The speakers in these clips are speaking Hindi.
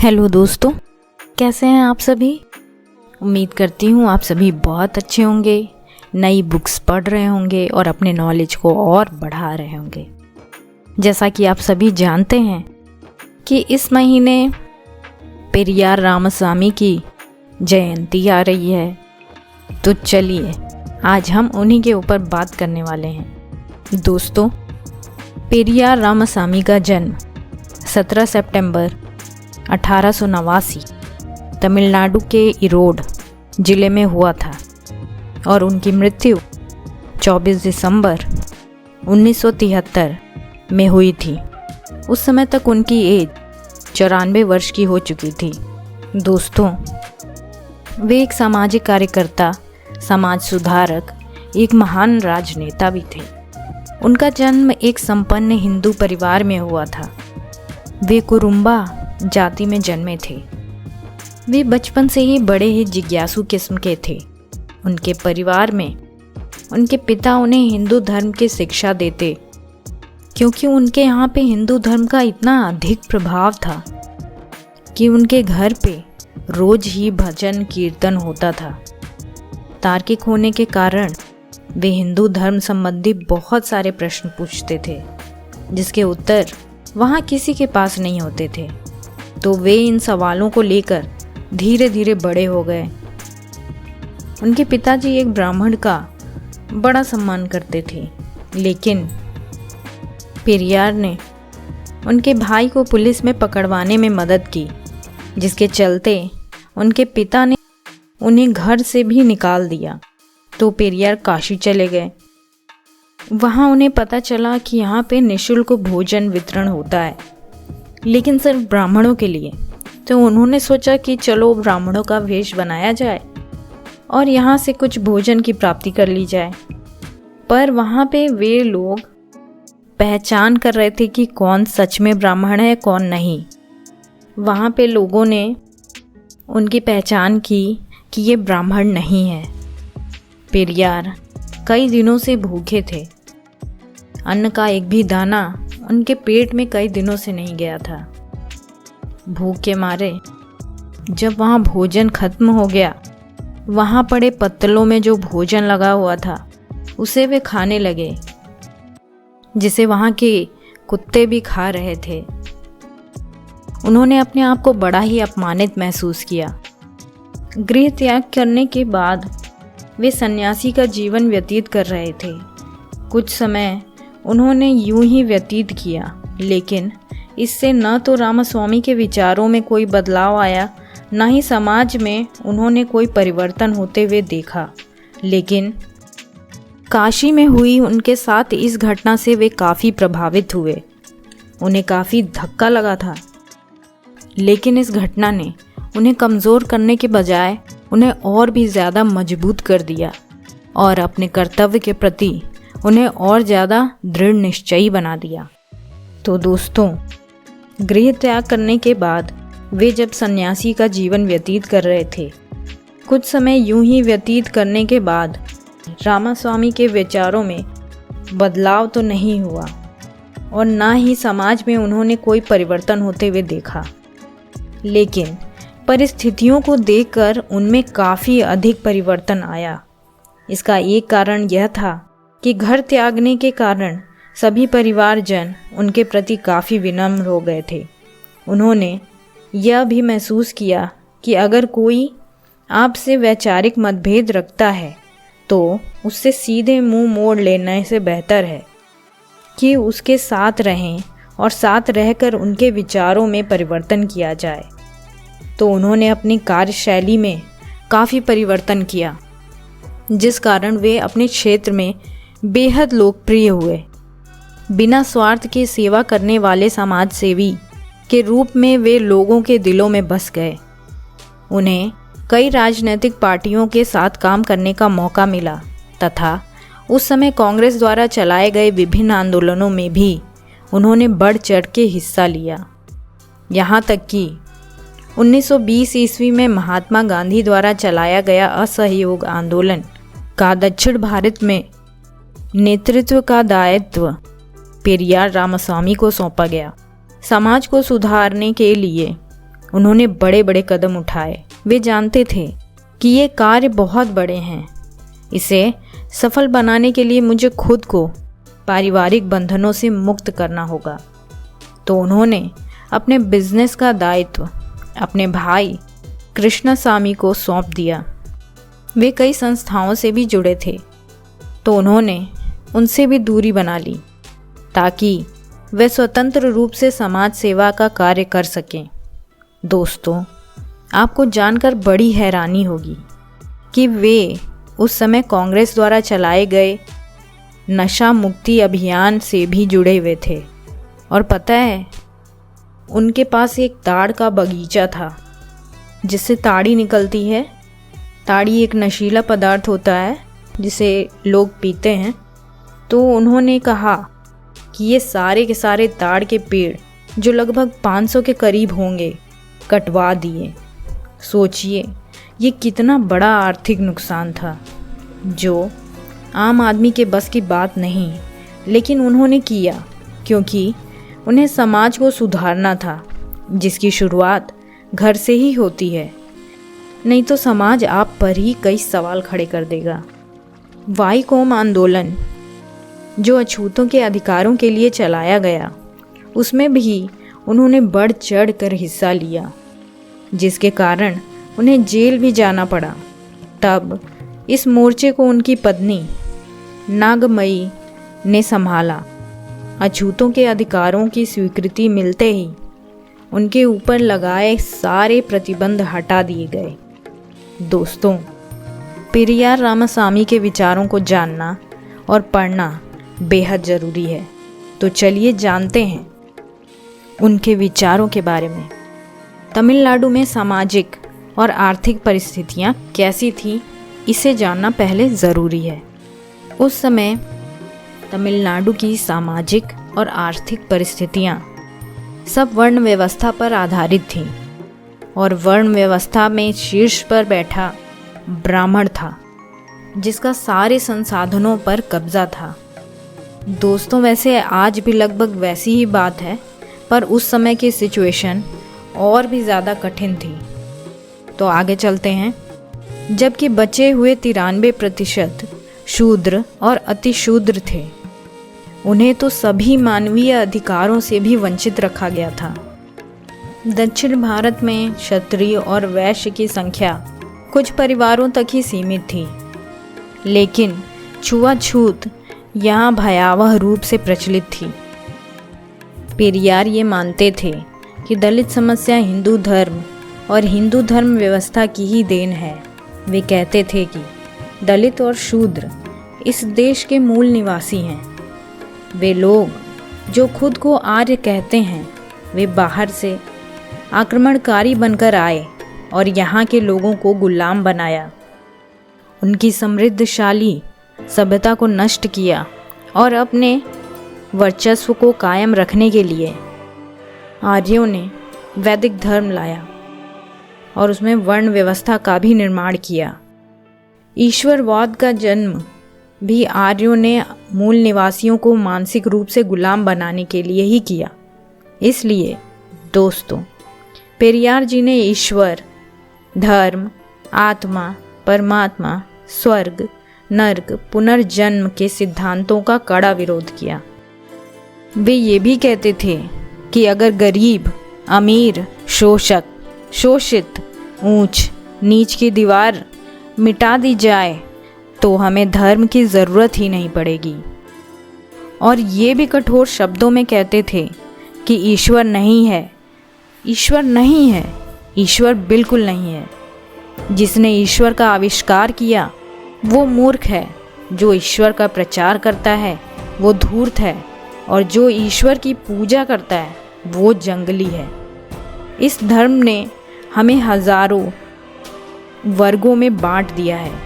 हेलो दोस्तों, कैसे हैं आप सभी। उम्मीद करती हूँ आप सभी बहुत अच्छे होंगे, नई बुक्स पढ़ रहे होंगे और अपने नॉलेज को और बढ़ा रहे होंगे। जैसा कि आप सभी जानते हैं कि इस महीने पेरियार रामास्वामी की जयंती आ रही है, तो चलिए आज हम उन्हीं के ऊपर बात करने वाले हैं। दोस्तों, पेरियार रामास्वामी का जन्म 17 सितंबर 1889 तमिलनाडु के इरोड जिले में हुआ था और उनकी मृत्यु 24 दिसंबर 1973 में हुई थी। उस समय तक उनकी एज 94 वर्ष की हो चुकी थी। दोस्तों, वे एक सामाजिक कार्यकर्ता, समाज सुधारक, एक महान राजनेता भी थे। उनका जन्म एक संपन्न हिंदू परिवार में हुआ था। वे कुरुम्बा जाति में जन्मे थे। वे बचपन से ही बड़े ही जिज्ञासु किस्म के थे। उनके परिवार में उनके पिता उन्हें हिंदू धर्म की शिक्षा देते, क्योंकि उनके यहाँ पे हिंदू धर्म का इतना अधिक प्रभाव था कि उनके घर पे रोज ही भजन कीर्तन होता था। तार्किक होने के कारण वे हिंदू धर्म संबंधी बहुत सारे प्रश्न पूछते थे, जिसके उत्तर वहाँ किसी के पास नहीं होते थे। तो वे इन सवालों को लेकर धीरे धीरे बड़े हो गए। उनके पिताजी एक ब्राह्मण का बड़ा सम्मान करते थे, लेकिन पेरियार ने उनके भाई को पुलिस में पकड़वाने में मदद की, जिसके चलते उनके पिता ने उन्हें घर से भी निकाल दिया। तो पेरियार काशी चले गए। वहाँ उन्हें पता चला कि यहाँ पे निःशुल्क भोजन वितरण होता है, लेकिन सिर्फ ब्राह्मणों के लिए। तो उन्होंने सोचा कि चलो ब्राह्मणों का वेश बनाया जाए और यहाँ से कुछ भोजन की प्राप्ति कर ली जाए। पर वहाँ पे वे लोग पहचान कर रहे थे कि कौन सच में ब्राह्मण है, कौन नहीं। वहाँ पे लोगों ने उनकी पहचान की कि ये ब्राह्मण नहीं है। पेरियार कई दिनों से भूखे थे। अन्न का एक भी दाना उनके पेट में कई दिनों से नहीं गया था। भूख के मारे जब वहाँ भोजन खत्म हो गया, वहाँ पड़े पत्तलों में जो भोजन लगा हुआ था उसे वे खाने लगे, जिसे वहाँ के कुत्ते भी खा रहे थे। उन्होंने अपने आप को बड़ा ही अपमानित महसूस किया। गृह त्याग करने के बाद वे सन्यासी का जीवन व्यतीत कर रहे थे। कुछ समय उन्होंने यूं ही व्यतीत किया, लेकिन इससे न तो रामास्वामी के विचारों में कोई बदलाव आया, न ही समाज में उन्होंने कोई परिवर्तन होते हुए देखा। लेकिन काशी में हुई उनके साथ इस घटना से वे काफ़ी प्रभावित हुए। उन्हें काफ़ी धक्का लगा था, लेकिन इस घटना ने उन्हें कमज़ोर करने के बजाय उन्हें और भी ज़्यादा मजबूत कर दिया और अपने कर्तव्य के प्रति उन्हें और ज़्यादा दृढ़ निश्चयी बना दिया। तो दोस्तों, गृह त्याग करने के बाद वे जब सन्यासी का जीवन व्यतीत कर रहे थे, कुछ समय यूं ही व्यतीत करने के बाद रामास्वामी के विचारों में बदलाव तो नहीं हुआ और ना ही समाज में उन्होंने कोई परिवर्तन होते हुए देखा, लेकिन परिस्थितियों को देखकर उनमें काफ़ी अधिक परिवर्तन आया। इसका एक कारण यह था कि घर त्यागने के कारण सभी परिवारजन उनके प्रति काफ़ी विनम्र हो गए थे। उन्होंने यह भी महसूस किया कि अगर कोई आपसे वैचारिक मतभेद रखता है तो उससे सीधे मुंह मोड़ लेने से बेहतर है कि उसके साथ रहें और साथ रहकर उनके विचारों में परिवर्तन किया जाए। तो उन्होंने अपनी कार्यशैली में काफ़ी परिवर्तन किया, जिस कारण वे अपने क्षेत्र में बेहद लोकप्रिय हुए। बिना स्वार्थ के सेवा करने वाले समाज सेवी के रूप में वे लोगों के दिलों में बस गए। उन्हें कई राजनीतिक पार्टियों के साथ काम करने का मौका मिला तथा उस समय कांग्रेस द्वारा चलाए गए विभिन्न आंदोलनों में भी उन्होंने बढ़ चढ़ के हिस्सा लिया। यहाँ तक कि 1920 ईस्वी में महात्मा गांधी द्वारा चलाया गया असहयोग आंदोलन का दक्षिण भारत में नेतृत्व का दायित्व पेरियार रामास्वामी को सौंपा गया। समाज को सुधारने के लिए उन्होंने बड़े बड़े कदम उठाए। वे जानते थे कि ये कार्य बहुत बड़े हैं। इसे सफल बनाने के लिए मुझे खुद को पारिवारिक बंधनों से मुक्त करना होगा। तो उन्होंने अपने बिजनेस का दायित्व अपने भाई कृष्णसामी को सौंप दिया। वे कई संस्थाओं से भी जुड़े थे, तो उन्होंने उनसे भी दूरी बना ली ताकि वे स्वतंत्र रूप से समाज सेवा का कार्य कर सकें। दोस्तों, आपको जानकर बड़ी हैरानी होगी कि वे उस समय कांग्रेस द्वारा चलाए गए नशा मुक्ति अभियान से भी जुड़े हुए थे। और पता है, उनके पास एक ताड़ का बगीचा था जिससे ताड़ी निकलती है। ताड़ी एक नशीला पदार्थ होता है जिसे लोग पीते हैं। तो उन्होंने कहा कि ये सारे के सारे ताड़ के पेड़ जो लगभग 500 के करीब होंगे कटवा दिए। सोचिए, ये कितना बड़ा आर्थिक नुकसान था जो आम आदमी के बस की बात नहीं, लेकिन उन्होंने किया क्योंकि उन्हें समाज को सुधारना था, जिसकी शुरुआत घर से ही होती है। नहीं तो समाज आप पर ही कई सवाल खड़े कर देगा। वाईकोम आंदोलन जो अछूतों के अधिकारों के लिए चलाया गया, उसमें भी उन्होंने बढ़ चढ़ कर हिस्सा लिया, जिसके कारण उन्हें जेल भी जाना पड़ा। तब इस मोर्चे को उनकी पत्नी नागमयी ने संभाला। अछूतों के अधिकारों की स्वीकृति मिलते ही उनके ऊपर लगाए सारे प्रतिबंध हटा दिए गए। दोस्तों, पेरियार रामासामी के विचारों को जानना और पढ़ना बेहद ज़रूरी है। तो चलिए जानते हैं उनके विचारों के बारे में। तमिलनाडु में सामाजिक और आर्थिक परिस्थितियाँ कैसी थीं, इसे जानना पहले ज़रूरी है। उस समय तमिलनाडु की सामाजिक और आर्थिक परिस्थितियाँ सब वर्ण व्यवस्था पर आधारित थीं और वर्ण व्यवस्था में शीर्ष पर बैठा ब्राह्मण था, जिसका सारे संसाधनों पर कब्जा था। दोस्तों, वैसे आज भी लगभग वैसी ही बात है, पर उस समय की सिचुएशन और भी ज़्यादा कठिन थी। तो आगे चलते हैं। जबकि बचे हुए 93% शूद्र और अतिशूद्र थे, उन्हें तो सभी मानवीय अधिकारों से भी वंचित रखा गया था। दक्षिण भारत में क्षत्रिय और वैश्य की संख्या कुछ परिवारों तक ही सीमित थी, लेकिन छुआछूत यहाँ भयावह रूप से प्रचलित थी। पेरियार ये मानते थे कि दलित समस्या हिंदू धर्म और हिंदू धर्म व्यवस्था की ही देन है। वे कहते थे कि दलित और शूद्र इस देश के मूल निवासी हैं। वे लोग जो खुद को आर्य कहते हैं, वे बाहर से आक्रमणकारी बनकर आए और यहाँ के लोगों को गुलाम बनाया, उनकी समृद्धशाली सभ्यता को नष्ट किया और अपने वर्चस्व को कायम रखने के लिए आर्यों ने वैदिक धर्म लाया और उसमें वर्ण व्यवस्था का भी निर्माण किया। ईश्वरवाद का जन्म भी आर्यों ने मूल निवासियों को मानसिक रूप से गुलाम बनाने के लिए ही किया। इसलिए दोस्तों, पेरियार जी ने ईश्वर, धर्म, आत्मा, परमात्मा, स्वर्ग, नर्क, पुनर्जन्म के सिद्धांतों का कड़ा विरोध किया। वे ये भी कहते थे कि अगर गरीब, अमीर, शोषक, शोषित, ऊंच नीच की दीवार मिटा दी जाए तो हमें धर्म की ज़रूरत ही नहीं पड़ेगी। और ये भी कठोर शब्दों में कहते थे कि ईश्वर नहीं है, ईश्वर नहीं है, ईश्वर बिल्कुल नहीं है। जिसने ईश्वर का आविष्कार किया वो मूर्ख है, जो ईश्वर का प्रचार करता है वो धूर्त है, और जो ईश्वर की पूजा करता है वो जंगली है। इस धर्म ने हमें हजारों वर्गों में बांट दिया है।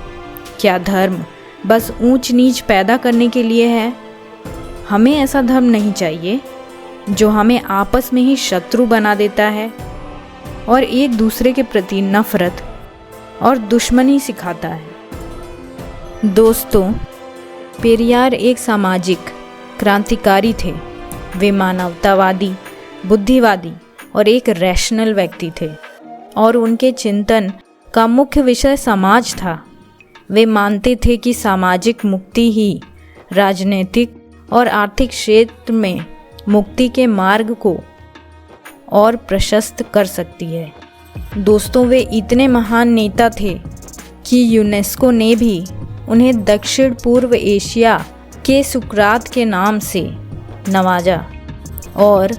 क्या धर्म बस ऊंच नीच पैदा करने के लिए है? हमें ऐसा धर्म नहीं चाहिए जो हमें आपस में ही शत्रु बना देता है और एक दूसरे के प्रति नफरत और दुश्मनी सिखाता है। दोस्तों, पेरियार एक सामाजिक क्रांतिकारी थे। वे मानवतावादी, बुद्धिवादी और एक रैशनल व्यक्ति थे और उनके चिंतन का मुख्य विषय समाज था। वे मानते थे कि सामाजिक मुक्ति ही राजनीतिक और आर्थिक क्षेत्र में मुक्ति के मार्ग को और प्रशस्त कर सकती है। दोस्तों, वे इतने महान नेता थे कि यूनेस्को ने भी उन्हें दक्षिण पूर्व एशिया के सुकरात के नाम से नवाजा और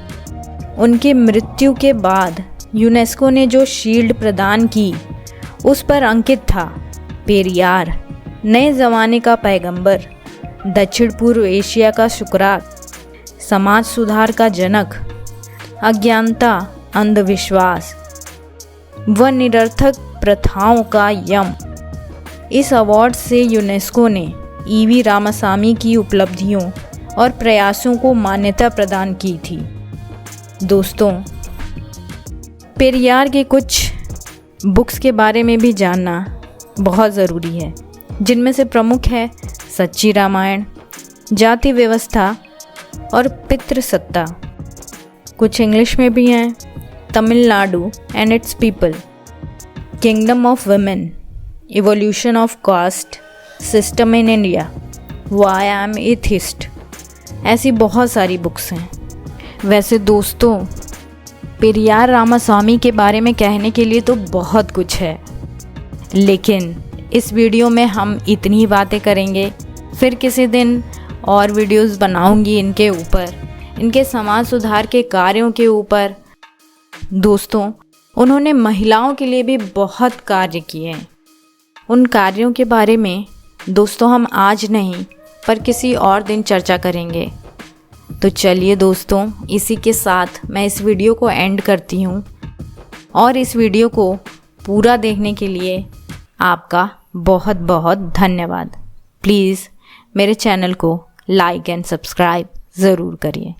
उनके मृत्यु के बाद यूनेस्को ने जो शील्ड प्रदान की उस पर अंकित था पेरियार, नए ज़माने का पैगंबर, दक्षिण पूर्व एशिया का सुकरात, समाज सुधार का जनक, अज्ञानता, अंधविश्वास व निरर्थक प्रथाओं का यम। इस अवार्ड से यूनेस्को ने ईवी रामासामी की उपलब्धियों और प्रयासों को मान्यता प्रदान की थी। दोस्तों, पेरियार के कुछ बुक्स के बारे में भी जानना बहुत ज़रूरी है, जिनमें से प्रमुख है सच्ची रामायण, जाति व्यवस्था और पितृसत्ता। कुछ इंग्लिश में भी हैं, Tamil Nadu and it's people, kingdom of women, evolution of caste system in India, why I am atheist. ऐसी बहुत सारी बुक्स हैं। वैसे दोस्तों, पेरियार रामास्वामी के बारे में कहने के लिए तो बहुत कुछ है, लेकिन इस वीडियो में हम इतनी ही बातें करेंगे। फिर किसी दिन और वीडियोस बनाऊंगी इनके ऊपर, इनके समाज सुधार के कार्यों के ऊपर। दोस्तों, उन्होंने महिलाओं के लिए भी बहुत कार्य किए हैं। उन कार्यों के बारे में दोस्तों हम आज नहीं पर किसी और दिन चर्चा करेंगे। तो चलिए दोस्तों, इसी के साथ मैं इस वीडियो को एंड करती हूँ और इस वीडियो को पूरा देखने के लिए आपका बहुत बहुत धन्यवाद। प्लीज़ मेरे चैनल को लाइक एंड सब्सक्राइब ज़रूर करिए।